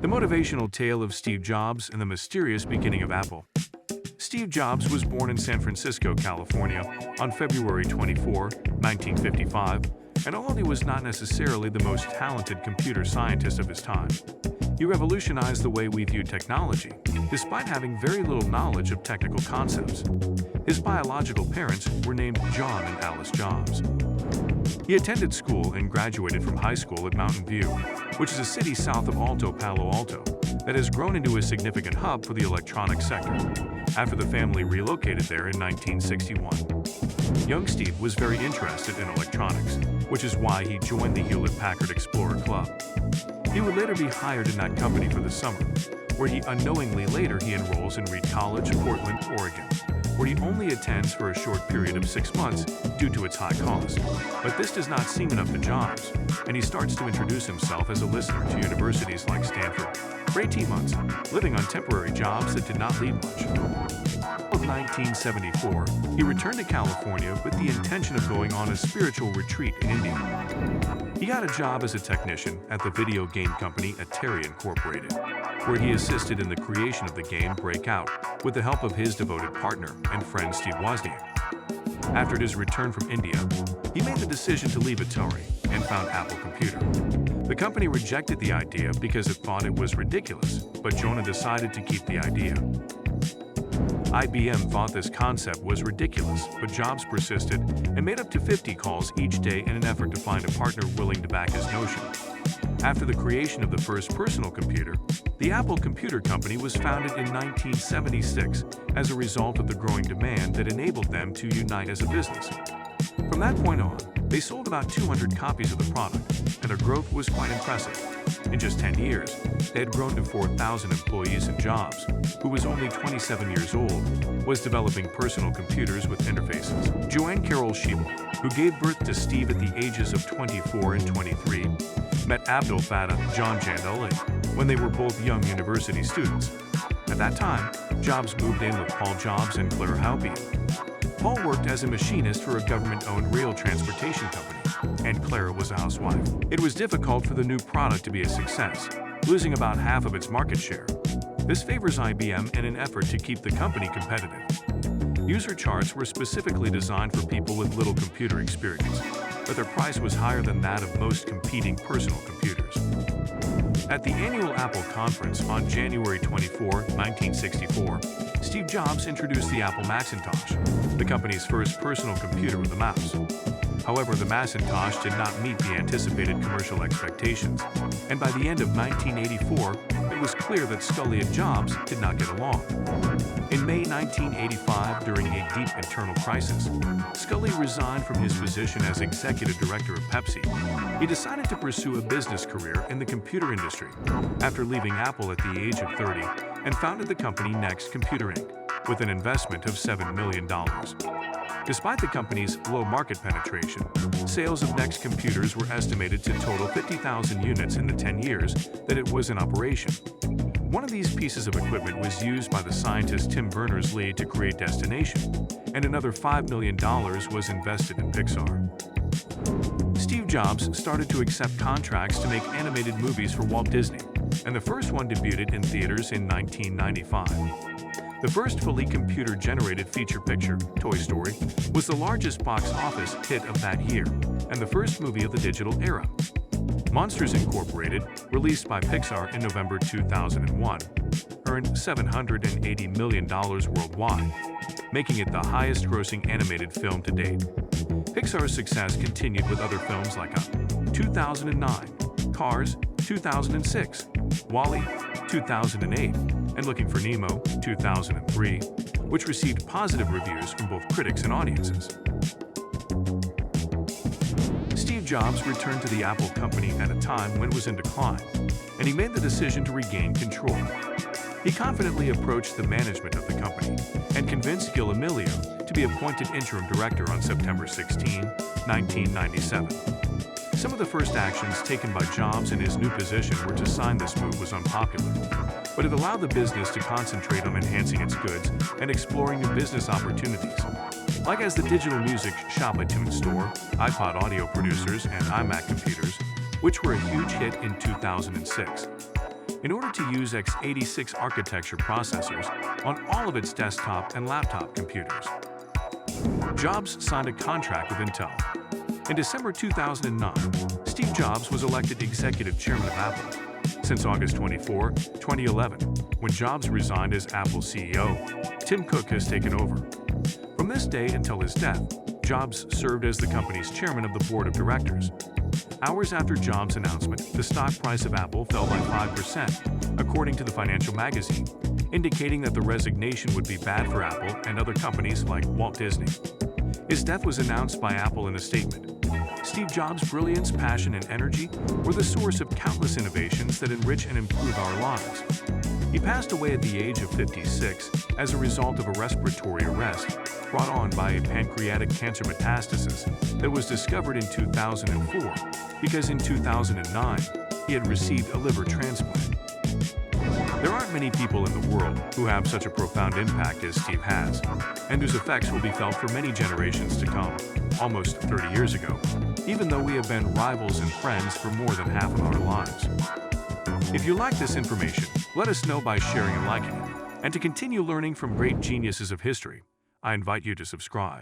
The motivational tale of Steve Jobs and the mysterious beginning of Apple. Steve Jobs was born in San Francisco, California, on February 24, 1955, and although he was not necessarily the most talented computer scientist of his time, he revolutionized the way we view technology, despite having very little knowledge of technical concepts. His biological parents were named John and Alice Jobs. He attended school and graduated from high school at Mountain View, which is a city south of Palo Alto, that has grown into a significant hub for the electronics sector, after the family relocated there in 1961. Young Steve was very interested in electronics, which is why he joined the Hewlett-Packard Explorer Club. He would later be hired in that company for the summer, where he unknowingly later enrolls in Reed College, Portland, Oregon, where he only attends for a short period of 6 months due to its high cost. But this does not seem enough to Jobs, and he starts to introduce himself as a listener to universities like Stanford for 18 months, living on temporary jobs that did not lead much. In 1974, he returned to California with the intention of going on a spiritual retreat in India. He got a job as a technician at the video game company Atari Incorporated, where he assisted in the creation of the game Breakout with the help of his devoted partner and friend Steve Wozniak. After his return from India, he made the decision to leave Atari and found Apple Computer. The company rejected the idea because it thought it was ridiculous, but Jonah decided to keep the idea. IBM thought this concept was ridiculous, but Jobs persisted and made up to 50 calls each day in an effort to find a partner willing to back his notion. After the creation of the first personal computer, the Apple Computer Company was founded in 1976 as a result of the growing demand that enabled them to unite as a business. From that point on, they sold about 200 copies of the product, and their growth was quite impressive. In just 10 years, they had grown to 4,000 employees, and Jobs, who was only 27 years old, was developing personal computers with interfaces. Joanne Carroll Schiebel, who gave birth to Steve at the ages of 24 and 23, met Abdul Fattah John Jandali when they were both young university students. At that time, Jobs moved in with Paul Jobs and Claire Haupian. Paul worked as a machinist for a government-owned rail transportation company, and Claire was a housewife. It was difficult for the new product to be a success, losing about half of its market share. This favors IBM in an effort to keep the company competitive. User charts were specifically designed for people with little computer experience, but their price was higher than that of most competing personal computers. At the annual Apple conference on January 24, 1964, Steve Jobs introduced the Apple Macintosh, the company's first personal computer with a mouse. However, the Macintosh did not meet the anticipated commercial expectations, and by the end of 1984, it was clear that Scully and Jobs did not get along. In May 1985, during a deep internal crisis, Scully resigned from his position as executive director of Pepsi. He decided to pursue a business career in the computer industry after leaving Apple at the age of 30 and founded the company Next Computer Inc. with an investment of $7 million. Despite the company's low market penetration, sales of Next computers were estimated to total 50,000 units in the 10 years that it was in operation. One of these pieces of equipment was used by the scientist Tim Berners-Lee to create Destination, and another $5 million was invested in Pixar. Steve Jobs started to accept contracts to make animated movies for Walt Disney, and the first one debuted in theaters in 1995. The first fully computer-generated feature picture, Toy Story, was the largest box office hit of that year, and the first movie of the digital era. Monsters Incorporated, released by Pixar in November 2001, earned $780 million worldwide, making it the highest-grossing animated film to date. Pixar's success continued with other films like 2009, Cars, 2006, WALL-E, 2008, and Looking for Nemo, 2003, which received positive reviews from both critics and audiences. Steve Jobs returned to the Apple company at a time when it was in decline, and he made the decision to regain control. He confidently approached the management of the company and convinced Gil Amelio to be appointed interim director on September 16, 1997. Some of the first actions taken by Jobs in his new position were to sign this move was unpopular, but it allowed the business to concentrate on enhancing its goods and exploring new business opportunities, like as the digital music Shop iTunes Store, iPod audio producers, and iMac computers, which were a huge hit in 2006. in order to use x86 architecture processors on all of its desktop and laptop computers. Jobs signed a contract with Intel. In December 2009, Steve Jobs was elected executive chairman of Apple. Since August 24, 2011, when Jobs resigned as Apple CEO, Tim Cook has taken over. From this day until his death, Jobs served as the company's chairman of the board of directors. Hours after Jobs' announcement, the stock price of Apple fell by 5%, according to the financial magazine, indicating that the resignation would be bad for Apple and other companies like Walt Disney. His death was announced by Apple in a statement. Steve Jobs' brilliance, passion, and energy were the source of countless innovations that enrich and improve our lives. He passed away at the age of 56 as a result of a respiratory arrest brought on by a pancreatic cancer metastasis that was discovered in 2004 because in 2009 he had received a liver transplant. There aren't many people in the world who have such a profound impact as Steve has, and whose effects will be felt for many generations to come, almost 30 years ago, even though we have been rivals and friends for more than half of our lives. If you like this information, let us know by sharing and liking it. And to continue learning from great geniuses of history, I invite you to subscribe.